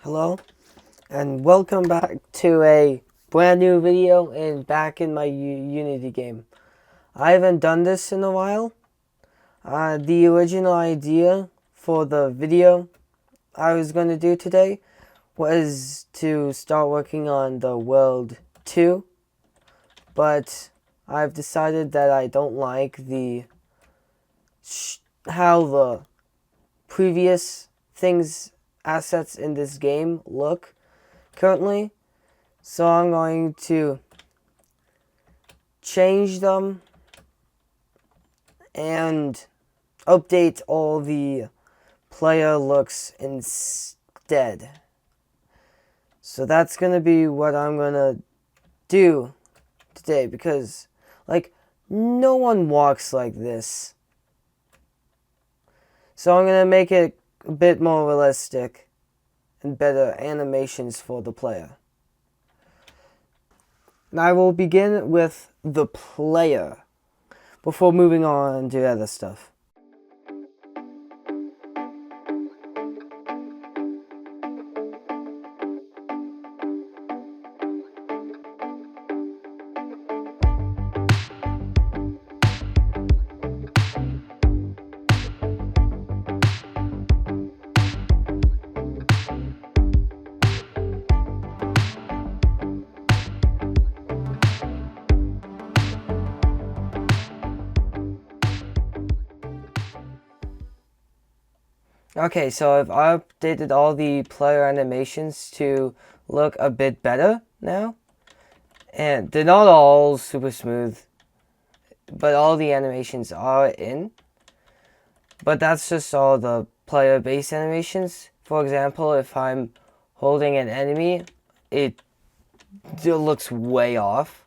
Hello, and welcome back to a brand new video and back in my Unity game. I haven't done this in a while. The original idea for the video I was going to do today was to start working on the World 2, but I've decided that I don't like how the previous assets in this game look currently. So I'm going to change them and update all the player looks instead. So that's going to be what I'm going to do today because, no one walks like this. So I'm going to make it a bit more realistic and better animations for the player. And I will begin with the player before moving on to other stuff. Okay, so I've updated all the player animations to look a bit better now. And they're not all super smooth, but all the animations are in. But that's just all the player-based animations. For example, if I'm holding an enemy, it looks way off.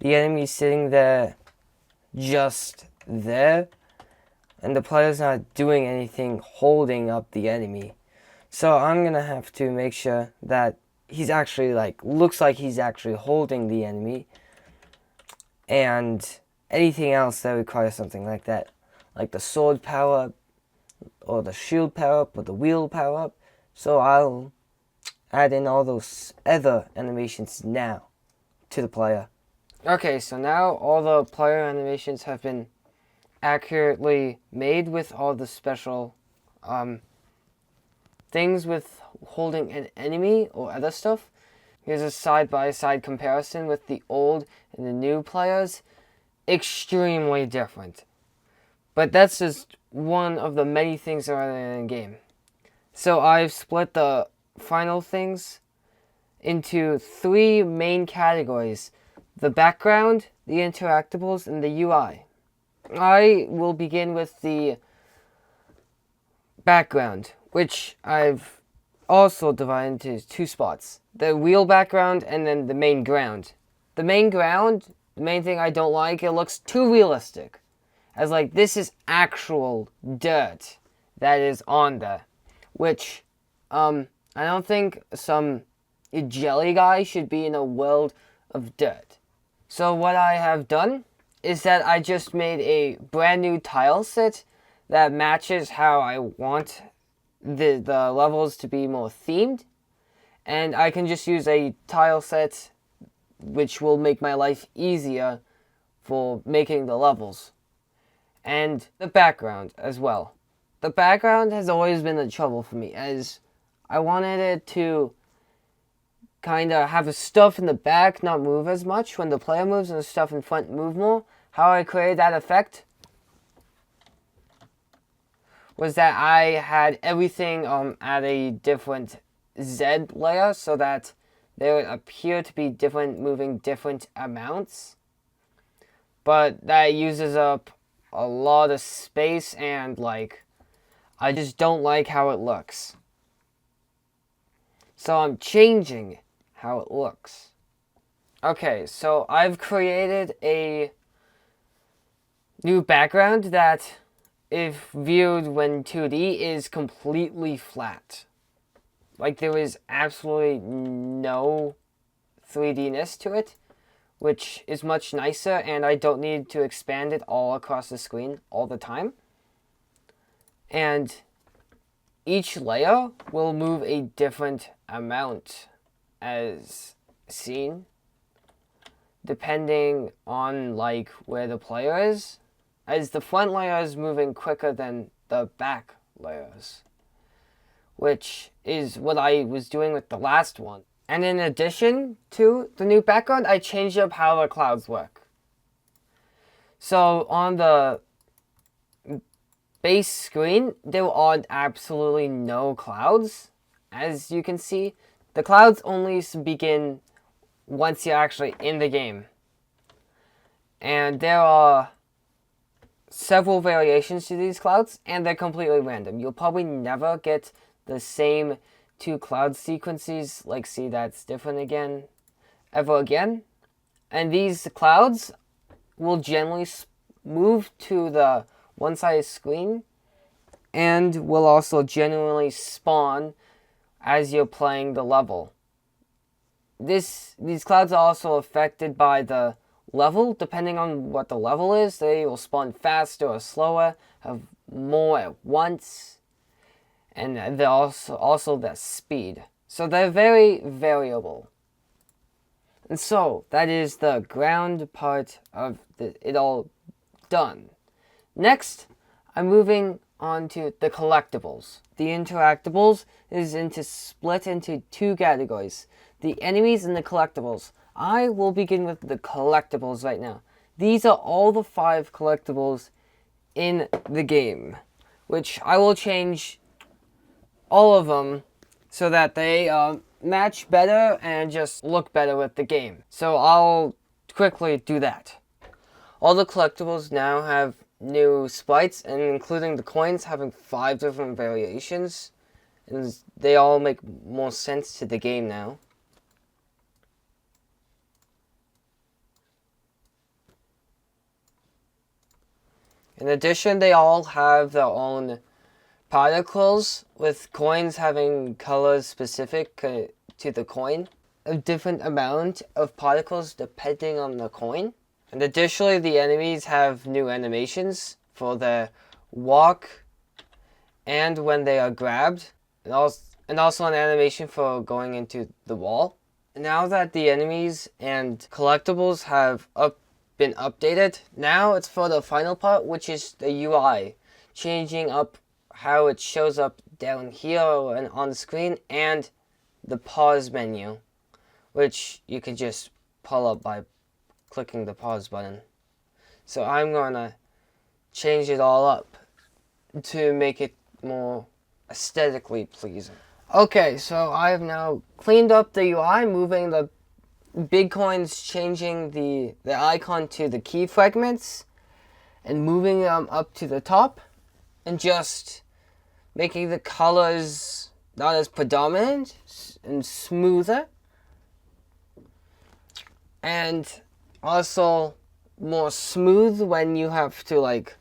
The enemy's sitting there, just there, and the player's not doing anything holding up the enemy. So I'm gonna have to make sure that he's actually looks like he's actually holding the enemy, and anything else that requires something like that, like the sword power up, or the shield power up, or the wheel power up. So I'll add in all those other animations now to the player. Okay, so now all the player animations have been accurately made with all the special things with holding an enemy or other stuff. Here's a side-by-side comparison with the old and the new players. Extremely different. But that's just one of the many things that are in the game. So I've split the final things into three main categories: the background, the interactables, and the UI. I will begin with the background, which I've also divided into two spots: the wheel background and then the main ground. The main ground, the main thing I don't like, it looks too realistic. As this is actual dirt that is on there, which I don't think some jelly guy should be in a world of dirt. So what I have done is that I just made a brand new tile set that matches how I want the levels to be more themed. And I can just use a tile set which will make my life easier for making the levels. And the background as well. The background has always been the trouble for me, as I wanted it to kind of have the stuff in the back not move as much when the player moves and the stuff in front move more. How I created that effect was that I had everything at a different Z layer so that they would appear to be different, moving different amounts. But that uses up a lot of space, and I just don't like how it looks. So I'm changing how it looks. Okay, so I've created a new background that, if viewed when 2D, is completely flat. There is absolutely no 3D-ness to it, which is much nicer, and I don't need to expand it all across the screen all the time. And each layer will move a different amount as seen, depending on like where the player is, as the front layer is moving quicker than the back layers, which is what I was doing with the last one. And in addition to the new background, I changed up how the clouds work. So on the base screen, there are absolutely no clouds. As you can see, the clouds only begin once you're actually in the game. And there are several variations to these clouds, and they're completely random. You'll probably never get the same two cloud sequences, like see that's different again, ever again. And these clouds will generally move to the one side of the screen and will also generally spawn as you're playing the level. These clouds are also affected by the level. Depending on what the level is, they will spawn faster or slower, have more at once, and they're also the speed. So they're very variable. And so that is the ground part of it all done. Next, I'm moving on to the collectibles. The interactables is split into two categories: the enemies and the collectibles. I will begin with the collectibles right now. These are all the 5 collectibles in the game, which I will change all of them so that they match better and just look better with the game. So I'll quickly do that. All the collectibles now have new sprites, and including the coins having 5 different variations, and they all make more sense to the game now. In addition, they all have their own particles, with coins having colors specific to the coin, a different amount of particles depending on the coin. And additionally, the enemies have new animations for their walk and when they are grabbed, and also an animation for going into the wall. Now that the enemies and collectibles have been updated, now it's for the final part, which is the UI, changing up how it shows up down here and on the screen, and the pause menu, which you can just pull up by clicking the pause button. So I'm gonna change it all up to make it more aesthetically pleasing. Okay, so I have now cleaned up the UI, moving the big coins, changing the icon to the key fragments, and moving them up to the top, and just making the colors not as predominant and smoother, and also more smooth when you have to like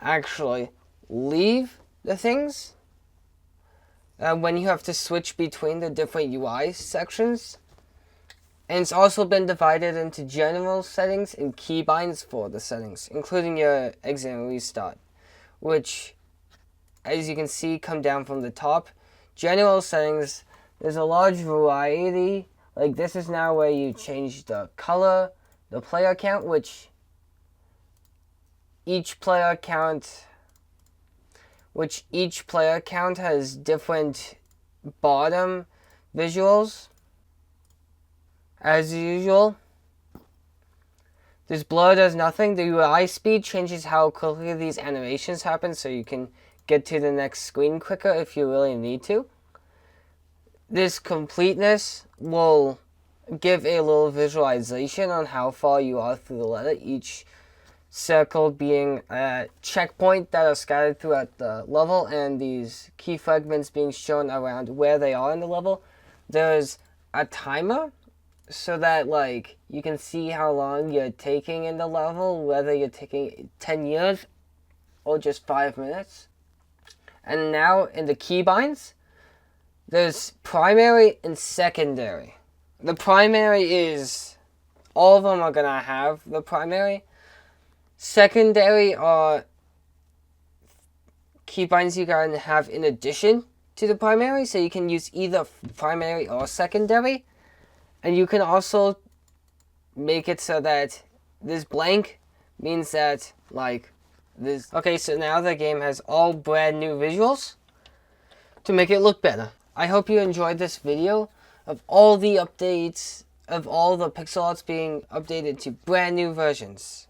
actually leave the things, when you have to switch between the different UI sections. And it's also been divided into general settings and keybinds for the settings, including your exit and restart, which, as you can see, come down from the top. General settings, there's a large variety. Like this is now where you change the color, the player count, which each player count has different bottom visuals. As usual, this blur does nothing. The UI speed changes how quickly these animations happen, so you can get to the next screen quicker if you really need to. This completeness will give a little visualization on how far you are through the letter, each circle being a checkpoint that are scattered throughout the level, and these key fragments being shown around where they are in the level. There's a timer, so that like you can see how long you're taking in the level, whether you're taking 10 years or just 5 minutes. And now in the keybinds, there's primary and secondary. The primary is, all of them are gonna have the primary. Secondary are keybinds you can have in addition to the primary, so you can use either primary or secondary. And you can also make it so that this blank means that, like, this. Okay, so now the game has all brand new visuals to make it look better. I hope you enjoyed this video of all the updates, of all the pixel arts being updated to brand new versions.